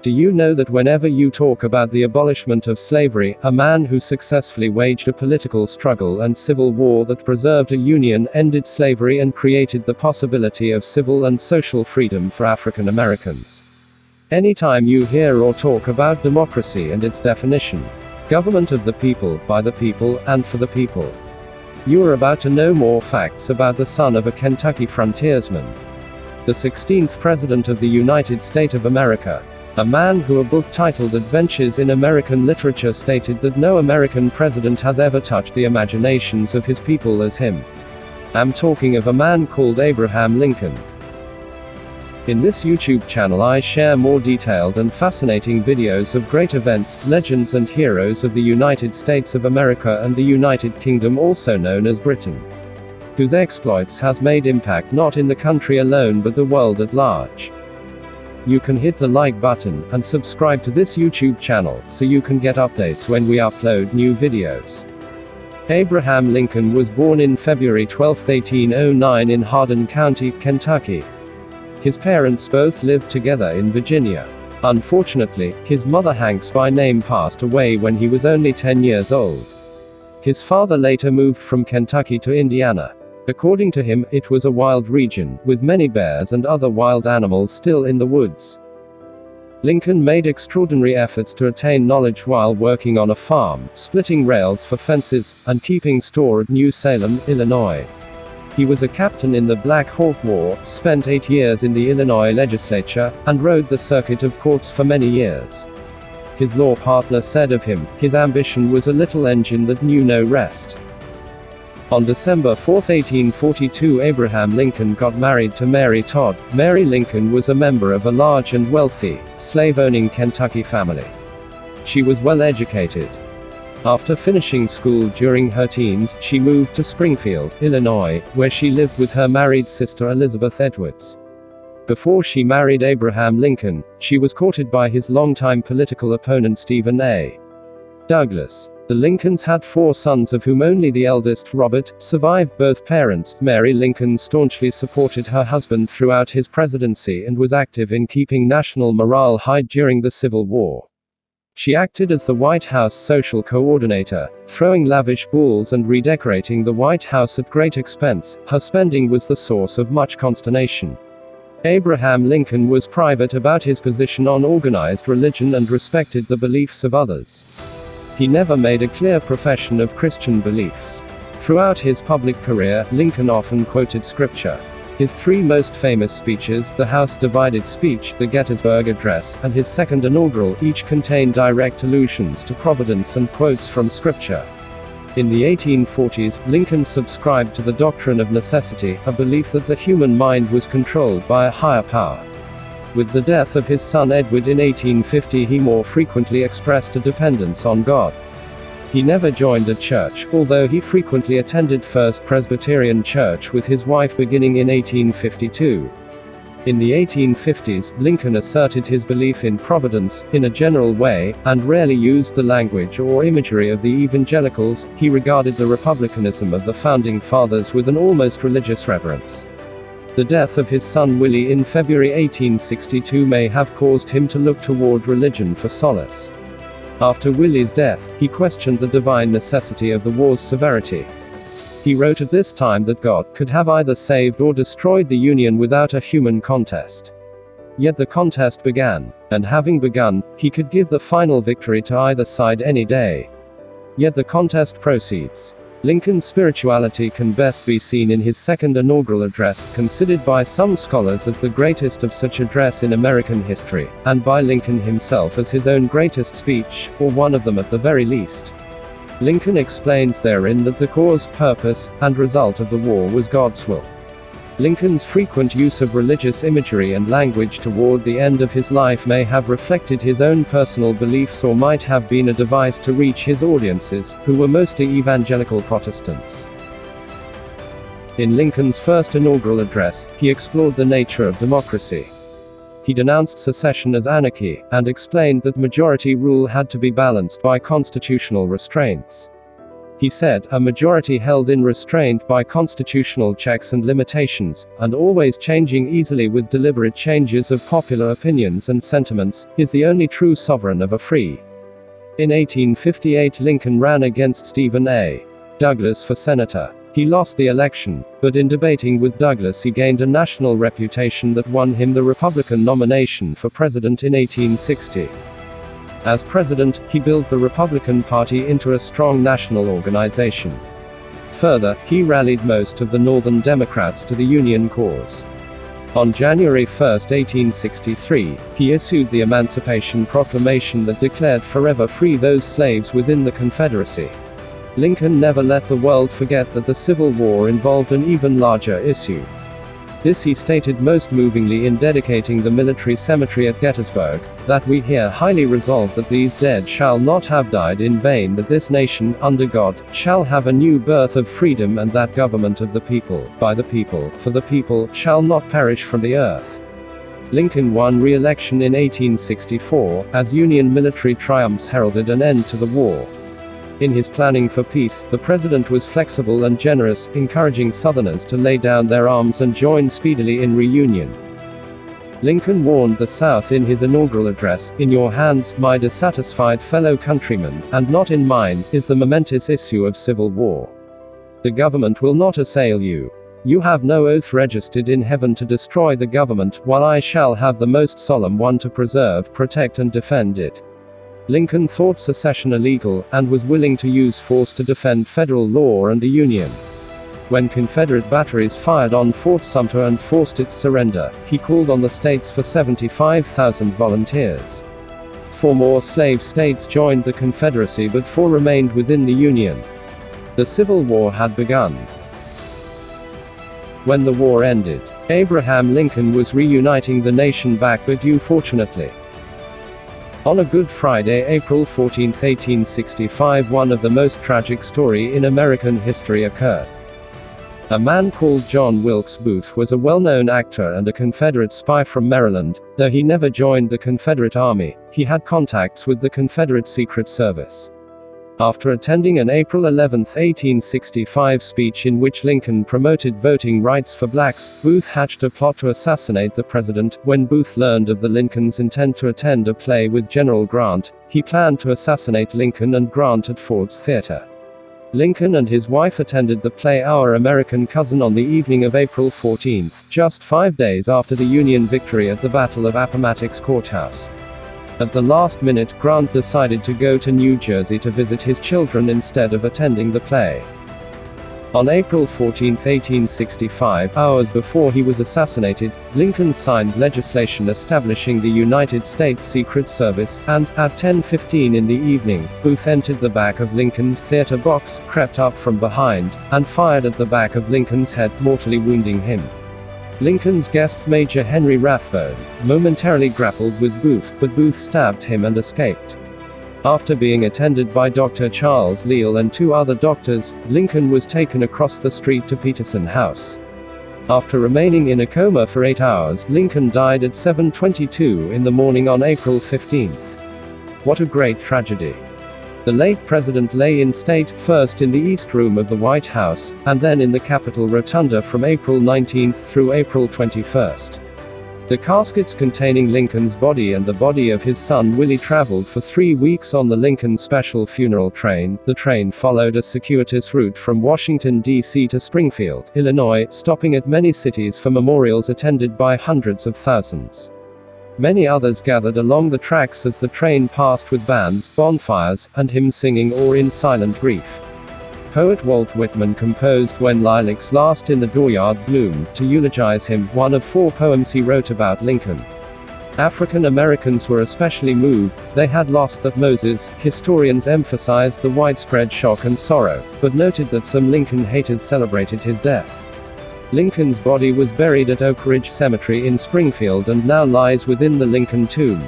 Do you know that whenever you talk about the abolishment of slavery, a man who successfully waged a political struggle and civil war that preserved a union, ended slavery and created the possibility of civil and social freedom for African Americans? Anytime you hear or talk about democracy and its definition, government of the people, by the people, and for the people, you are about to know more facts about the son of a Kentucky frontiersman, the 16th President of the United States of America, a man who a book titled Adventures in American Literature stated that no American president has ever touched the imaginations of his people as him. I'm talking of a man called Abraham Lincoln. In this YouTube channel I share more detailed and fascinating videos of great events, legends and heroes of the United States of America and the United Kingdom, also known as Britain, whose exploits has made impact not in the country alone but the world at large. You can hit the like button and subscribe to this YouTube channel so you can get updates when we upload new videos. Abraham Lincoln was born in February 12, 1809 in Hardin County, Kentucky. His parents both lived together in Virginia. Unfortunately, his mother Hanks by name passed away when he was only 10 years old. His father later moved from Kentucky to Indiana. According to him, it was a wild region, with many bears and other wild animals still in the woods. Lincoln made extraordinary efforts to attain knowledge while working on a farm, splitting rails for fences, and keeping store at New Salem, Illinois. He was a captain in the Black Hawk War, spent 8 years in the Illinois legislature, and rode the circuit of courts for many years. His law partner said of him, his ambition was a little engine that knew no rest. On December 4, 1842, Abraham Lincoln got married to Mary Todd. Mary Lincoln was a member of a large and wealthy, slave-owning Kentucky family. She was well educated. After finishing school during her teens, she moved to Springfield, Illinois, where she lived with her married sister Elizabeth Edwards. Before she married Abraham Lincoln, she was courted by his longtime political opponent Stephen A. Douglas. The Lincolns had 4 sons, of whom only the eldest, Robert, survived both parents. Mary Lincoln staunchly supported her husband throughout his presidency and was active in keeping national morale high during the Civil War. She acted as the White House social coordinator, throwing lavish balls and redecorating the White House at great expense. Her spending was the source of much consternation. Abraham Lincoln was private about his position on organized religion and respected the beliefs of others. He never made a clear profession of Christian beliefs. Throughout his public career, Lincoln often quoted scripture. His 3 most famous speeches, the House Divided Speech, the Gettysburg Address, and his second inaugural, each contained direct allusions to providence and quotes from scripture. In the 1840s, Lincoln subscribed to the doctrine of necessity, a belief that the human mind was controlled by a higher power. With the death of his son Edward in 1850, he more frequently expressed a dependence on God. He never joined a church, although he frequently attended First Presbyterian Church with his wife beginning in 1852. In the 1850s, Lincoln asserted his belief in providence, in a general way, and rarely used the language or imagery of the evangelicals. He regarded the republicanism of the Founding Fathers with an almost religious reverence. The death of his son Willie in February 1862 may have caused him to look toward religion for solace. After Willie's death, he questioned the divine necessity of the war's severity. He wrote at this time that God could have either saved or destroyed the Union without a human contest. Yet the contest began, and having begun, he could give the final victory to either side any day. Yet the contest proceeds. Lincoln's spirituality can best be seen in his second inaugural address, considered by some scholars as the greatest of such address in American history, and by Lincoln himself as his own greatest speech, or one of them at the very least. Lincoln explains therein that the cause, purpose, and result of the war was God's will. Lincoln's frequent use of religious imagery and language toward the end of his life may have reflected his own personal beliefs or might have been a device to reach his audiences, who were mostly evangelical Protestants. In Lincoln's first inaugural address, he explored the nature of democracy. He denounced secession as anarchy, and explained that majority rule had to be balanced by constitutional restraints. He said, a majority held in restraint by constitutional checks and limitations, and always changing easily with deliberate changes of popular opinions and sentiments, is the only true sovereign of a free. In 1858 Lincoln ran against Stephen A. Douglas for senator. He lost the election, but in debating with Douglas he gained a national reputation that won him the Republican nomination for president in 1860. As president, he built the Republican Party into a strong national organization. Further, he rallied most of the Northern Democrats to the Union cause. On January 1, 1863, he issued the Emancipation Proclamation that declared forever free those slaves within the Confederacy. Lincoln never let the world forget that the Civil War involved an even larger issue. This he stated most movingly in dedicating the military cemetery at Gettysburg, that we here highly resolve that these dead shall not have died in vain, that this nation, under God, shall have a new birth of freedom, and that government of the people, by the people, for the people, shall not perish from the earth. Lincoln won re-election in 1864, as Union military triumphs heralded an end to the war. In his planning for peace, the president was flexible and generous, encouraging Southerners to lay down their arms and join speedily in reunion. Lincoln warned the South in his inaugural address, "In your hands, my dissatisfied fellow countrymen, and not in mine, is the momentous issue of civil war. The government will not assail you. You have no oath registered in heaven to destroy the government, while I shall have the most solemn one to preserve, protect and defend it." Lincoln thought secession illegal, and was willing to use force to defend federal law and the Union. When Confederate batteries fired on Fort Sumter and forced its surrender, he called on the states for 75,000 volunteers. 4 more slave states joined the Confederacy, but 4 remained within the Union. The Civil War had begun. When the war ended, Abraham Lincoln was reuniting the nation back, but unfortunately, on a Good Friday, April 14, 1865, one of the most tragic stories in American history occurred. A man called John Wilkes Booth was a well-known actor and a Confederate spy from Maryland. Though he never joined the Confederate Army, he had contacts with the Confederate Secret Service. After attending an April 11, 1865 speech in which Lincoln promoted voting rights for blacks, Booth hatched a plot to assassinate the president. When Booth learned of the Lincoln's intent to attend a play with General Grant, he planned to assassinate Lincoln and Grant at Ford's Theater. Lincoln and his wife attended the play Our American Cousin on the evening of April 14, just 5 days after the Union victory at the Battle of Appomattox Courthouse. At the last minute, Grant decided to go to New Jersey to visit his children instead of attending the play. On April 14, 1865, hours before he was assassinated, Lincoln signed legislation establishing the United States Secret Service, and, at 10:15 in the evening, Booth entered the back of Lincoln's theater box, crept up from behind, and fired at the back of Lincoln's head, mortally wounding him. Lincoln's guest, Major Henry Rathbone, momentarily grappled with Booth, but Booth stabbed him and escaped. After being attended by Dr. Charles Leal and 2 other doctors, Lincoln was taken across the street to Peterson House. After remaining in a coma for 8 hours, Lincoln died at 7:22 in the morning on April 15. What a great tragedy. The late president lay in state, first in the East Room of the White House, and then in the Capitol Rotunda from April 19 through April 21. The caskets containing Lincoln's body and the body of his son Willie traveled for 3 weeks on the Lincoln Special Funeral Train. The train followed a circuitous route from Washington, D.C. to Springfield, Illinois, stopping at many cities for memorials attended by hundreds of thousands. Many others gathered along the tracks as the train passed, with bands, bonfires, and hymns singing or in silent grief. Poet Walt Whitman composed When Lilacs Last in the Dooryard Bloom to eulogize him, one of 4 poems he wrote about Lincoln. African Americans were especially moved. They had lost that Moses. Historians emphasized the widespread shock and sorrow, but noted that some Lincoln haters celebrated his death. Lincoln's body was buried at Oak Ridge Cemetery in Springfield and now lies within the Lincoln Tomb.